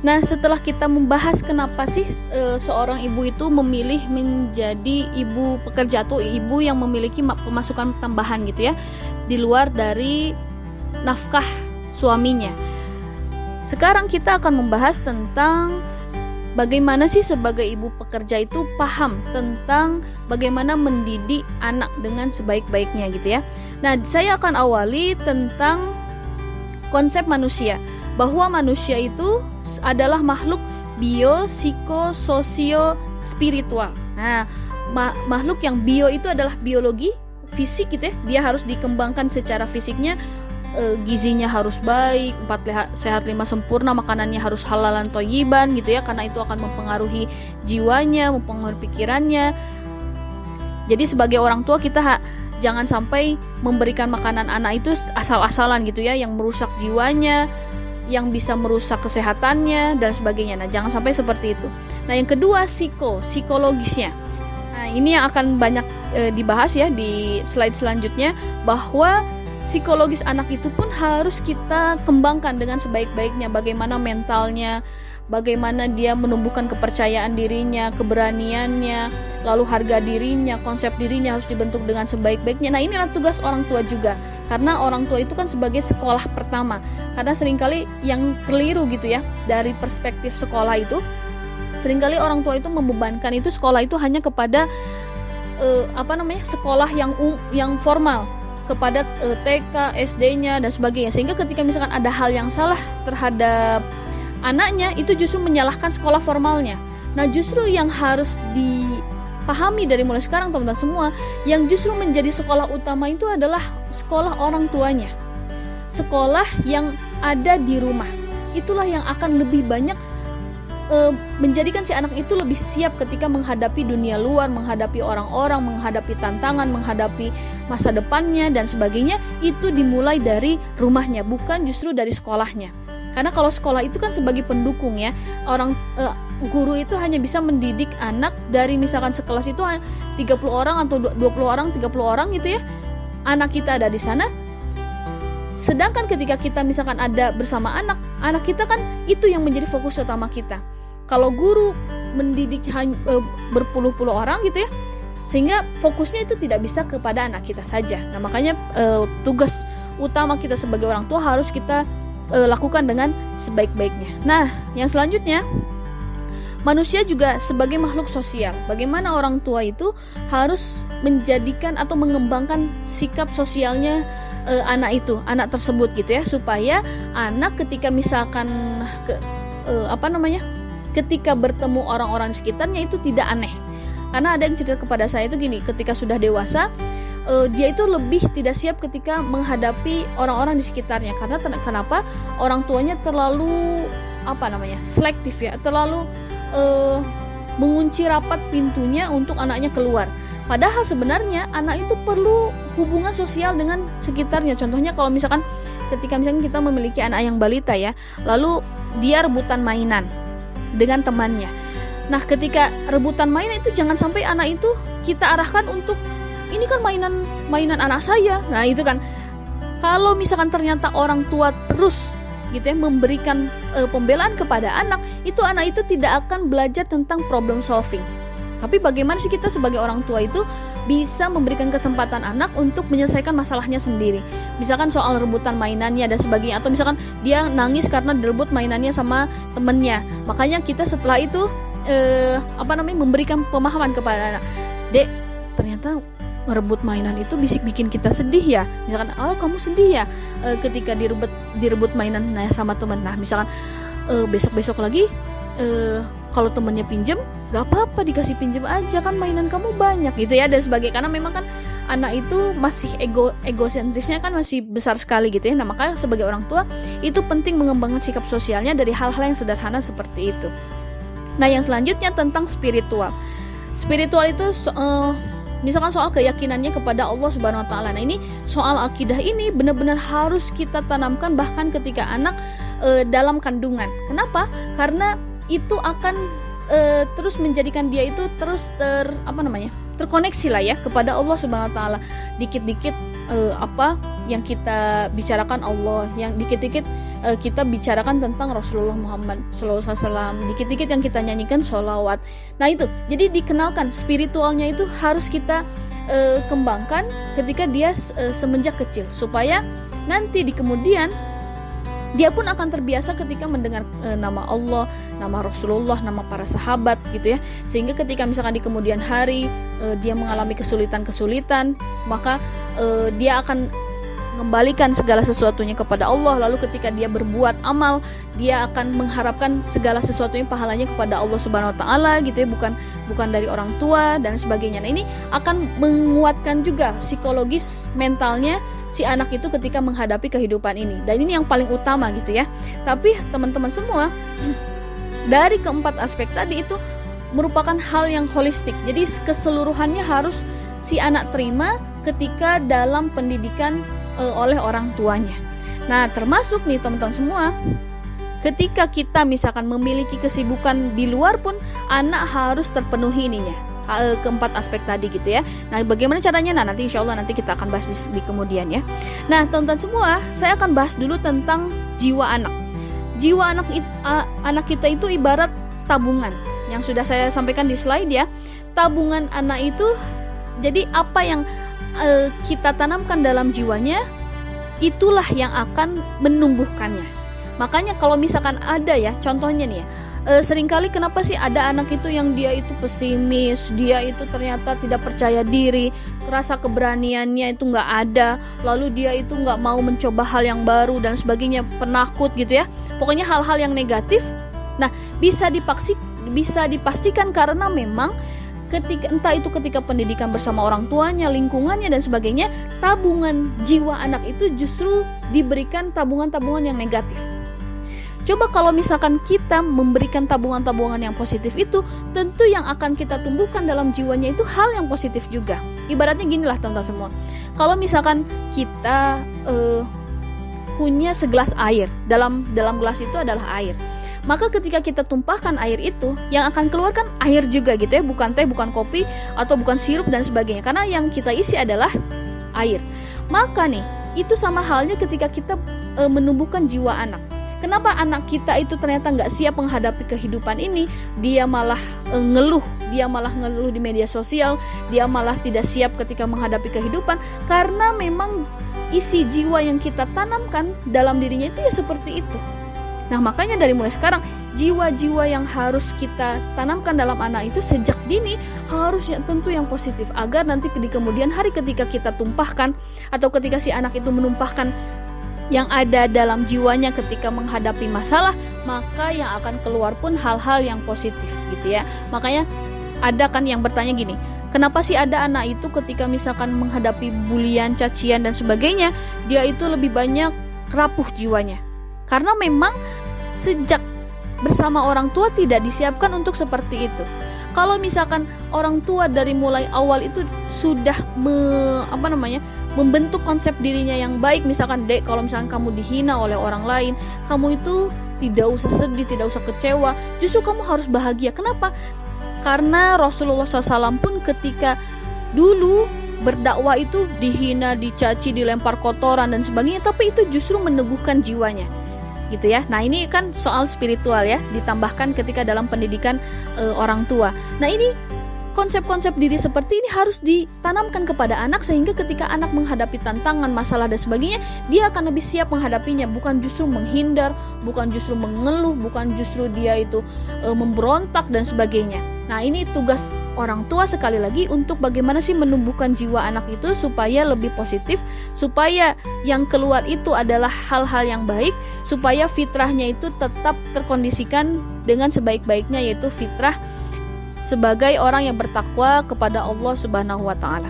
Nah, setelah kita membahas kenapa sih seorang ibu itu memilih menjadi ibu pekerja atau ibu yang memiliki pemasukan tambahan gitu ya, di luar dari nafkah suaminya. Sekarang kita akan membahas tentang bagaimana sih sebagai ibu pekerja itu paham tentang bagaimana mendidik anak dengan sebaik-baiknya gitu ya. Nah, saya akan awali tentang konsep manusia, bahwa manusia itu adalah makhluk bio, psiko, sosio, spiritual. Nah, makhluk yang bio itu adalah biologi, fisik gitu ya. Dia harus dikembangkan secara fisiknya, gizinya harus baik, 4 sehat 5 sempurna, makanannya harus halalan thayyiban gitu ya, karena itu akan mempengaruhi jiwanya, mempengaruhi pikirannya. Jadi sebagai orang tua kita jangan sampai memberikan makanan anak itu asal-asalan gitu ya, yang merusak jiwanya, yang bisa merusak kesehatannya dan sebagainya. Nah, jangan sampai seperti itu. Nah, yang kedua psikologisnya. Nah, ini yang akan banyak dibahas ya di slide selanjutnya, bahwa psikologis anak itu pun harus kita kembangkan dengan sebaik-baiknya. Bagaimana mentalnya, bagaimana dia menumbuhkan kepercayaan dirinya, keberaniannya, lalu harga dirinya, konsep dirinya harus dibentuk dengan sebaik-baiknya. Nah, inilah tugas orang tua juga, karena orang tua itu kan sebagai sekolah pertama. Karena seringkali yang keliru gitu ya, dari perspektif sekolah itu, seringkali orang tua itu membebankan itu sekolah itu hanya kepada sekolah yang formal, kepada TK, SD-nya dan sebagainya. Sehingga ketika misalkan ada hal yang salah terhadap anaknya, itu justru menyalahkan sekolah formalnya. Nah, justru yang harus dipahami dari mulai sekarang teman-teman semua, yang justru menjadi sekolah utama itu adalah sekolah orang tuanya. Sekolah yang ada di rumah. Itulah yang akan lebih banyak menjadikan si anak itu lebih siap ketika menghadapi dunia luar, menghadapi orang-orang, menghadapi tantangan, menghadapi masa depannya dan sebagainya. Itu dimulai dari rumahnya, bukan justru dari sekolahnya. Karena kalau sekolah itu kan sebagai pendukung ya, guru itu hanya bisa mendidik anak dari misalkan sekelas itu 30 orang atau 20 orang, 30 orang gitu ya. Anak kita ada di sana. Sedangkan ketika kita misalkan ada bersama anak kita kan itu yang menjadi fokus utama kita. Kalau guru mendidik berpuluh-puluh orang gitu ya, sehingga fokusnya itu tidak bisa kepada anak kita saja. Nah, makanya tugas utama kita sebagai orang tua harus kita lakukan dengan sebaik-baiknya. Nah, yang selanjutnya, manusia juga sebagai makhluk sosial. Bagaimana orang tua itu harus menjadikan atau mengembangkan sikap sosialnya anak tersebut gitu ya, supaya anak ketika misalkan ketika bertemu orang-orang di sekitarnya itu tidak aneh. Karena ada yang cerita kepada saya itu gini, ketika sudah dewasa dia itu lebih tidak siap ketika menghadapi orang-orang di sekitarnya. Karena kenapa? Orang tuanya terlalu selektif ya, terlalu mengunci rapat pintunya untuk anaknya keluar. Padahal sebenarnya anak itu perlu hubungan sosial dengan sekitarnya. Contohnya kalau misalkan ketika misalnya kita memiliki anak yang balita ya, lalu dia rebutan mainan dengan temannya. Nah, ketika rebutan mainan itu jangan sampai anak itu kita arahkan untuk ini kan mainan anak saya. Nah, itu kan kalau misalkan ternyata orang tua terus gitu ya memberikan pembelaan kepada anak itu tidak akan belajar tentang problem solving. Tapi bagaimana sih kita sebagai orang tua itu bisa memberikan kesempatan anak untuk menyelesaikan masalahnya sendiri. Misalkan soal rebutan mainannya dan sebagainya, atau misalkan dia nangis karena direbut mainannya sama temennya. Makanya kita setelah itu memberikan pemahaman kepada anak. Dek, ternyata merebut mainan itu bikin kita sedih ya. Misalkan, kamu sedih ya ketika direbut mainan sama temen. Nah, misalkan besok-besok lagi kalau temennya pinjem, gak apa-apa dikasih pinjem aja, kan mainan kamu banyak gitu ya, dan sebagainya. Karena memang kan anak itu masih egosentrisnya kan masih besar sekali gitu ya. Nah, makanya sebagai orang tua itu penting mengembangkan sikap sosialnya dari hal-hal yang sederhana seperti itu. Nah, yang selanjutnya tentang spiritual. Spiritual itu misalkan soal keyakinannya kepada Allah Subhanahu wa taala. Nah, ini soal akidah ini benar-benar harus kita tanamkan bahkan ketika anak dalam kandungan. Kenapa? Karena itu akan terus menjadikan dia itu terus terkoneksi lah ya kepada Allah Subhanahu wa taala. Dikit-dikit apa yang kita bicarakan Allah, yang dikit-dikit kita bicarakan tentang Rasulullah Muhammad SAW, dikit-dikit yang kita nyanyikan sholawat. Nah itu, jadi dikenalkan spiritualnya itu harus kita kembangkan ketika dia semenjak kecil, supaya nanti di kemudian dia pun akan terbiasa ketika mendengar nama Allah, nama Rasulullah, nama para sahabat gitu ya. Sehingga ketika misalkan di kemudian hari dia mengalami kesulitan-kesulitan, maka dia akan mengembalikan segala sesuatunya kepada Allah. Lalu ketika dia berbuat amal, dia akan mengharapkan segala sesuatunya pahalanya kepada Allah Subhanahu wa taala gitu ya, bukan dari orang tua dan sebagainya. Nah, ini akan menguatkan juga psikologis mentalnya si anak itu ketika menghadapi kehidupan ini. Dan ini yang paling utama gitu ya. Tapi teman-teman semua, dari keempat aspek tadi itu merupakan hal yang holistik. Jadi keseluruhannya harus si anak terima ketika dalam pendidikan oleh orang tuanya. Nah, termasuk nih teman-teman semua, ketika kita misalkan memiliki kesibukan di luar pun, anak harus terpenuhi ininya, keempat aspek tadi gitu ya. Nah, bagaimana caranya? Nah, nanti insya Allah nanti kita akan bahas di kemudian ya. Nah, teman-teman semua, saya akan bahas dulu tentang jiwa anak. Jiwa anak kita itu ibarat tabungan, yang sudah saya sampaikan di slide ya. Tabungan anak itu, jadi apa yang kita tanamkan dalam jiwanya, itulah yang akan menumbuhkannya. Makanya kalau misalkan ada ya, contohnya nih ya, seringkali kenapa sih ada anak itu yang dia itu pesimis, dia itu ternyata tidak percaya diri, rasa keberaniannya itu nggak ada, lalu dia itu nggak mau mencoba hal yang baru dan sebagainya, penakut gitu ya, pokoknya hal-hal yang negatif. Nah, bisa dipastikan karena memang ketika pendidikan bersama orang tuanya, lingkungannya dan sebagainya, tabungan jiwa anak itu justru diberikan tabungan-tabungan yang negatif. Coba kalau misalkan kita memberikan tabungan-tabungan yang positif itu, tentu yang akan kita tumbuhkan dalam jiwanya itu hal yang positif juga. Ibaratnya ginilah teman-teman semua, kalau misalkan kita punya segelas air, dalam gelas itu adalah air, maka ketika kita tumpahkan air itu, yang akan keluar kan air juga gitu ya, bukan teh, bukan kopi, atau bukan sirup dan sebagainya, karena yang kita isi adalah air. Maka nih, itu sama halnya ketika kita menumbuhkan jiwa anak. Kenapa anak kita itu ternyata nggak siap menghadapi kehidupan ini, dia malah ngeluh di media sosial, dia malah tidak siap ketika menghadapi kehidupan, karena memang isi jiwa yang kita tanamkan dalam dirinya itu ya seperti itu. Nah, makanya dari mulai sekarang, jiwa-jiwa yang harus kita tanamkan dalam anak itu sejak dini harusnya tentu yang positif, agar nanti di kemudian hari ketika kita tumpahkan atau ketika si anak itu menumpahkan yang ada dalam jiwanya ketika menghadapi masalah, maka yang akan keluar pun hal-hal yang positif gitu ya. Makanya ada kan yang bertanya gini, kenapa sih ada anak itu ketika misalkan menghadapi bulian, cacian dan sebagainya, dia itu lebih banyak rapuh jiwanya? Karena memang sejak bersama orang tua tidak disiapkan untuk seperti itu. Kalau misalkan orang tua dari mulai awal itu sudah membentuk konsep dirinya yang baik, misalkan Dek, kalau misalkan kamu dihina oleh orang lain, kamu itu tidak usah sedih, tidak usah kecewa, justru kamu harus bahagia. Kenapa? Karena Rasulullah SAW pun ketika dulu berdakwah itu dihina, dicaci, dilempar kotoran dan sebagainya, tapi itu justru meneguhkan jiwanya gitu ya. Nah, ini kan soal spiritual ya, ditambahkan ketika dalam pendidikan orang tua. Nah, ini konsep-konsep diri seperti ini harus ditanamkan kepada anak, sehingga ketika anak menghadapi tantangan, masalah dan sebagainya, dia akan lebih siap menghadapinya, bukan justru menghindar, bukan justru mengeluh, bukan justru dia itu memberontak dan sebagainya. Nah, ini tugas orang tua sekali lagi untuk bagaimana sih menumbuhkan jiwa anak itu supaya lebih positif, supaya yang keluar itu adalah hal-hal yang baik, supaya fitrahnya itu tetap terkondisikan dengan sebaik-baiknya, yaitu fitrah sebagai orang yang bertakwa kepada Allah Subhanahu wa taala.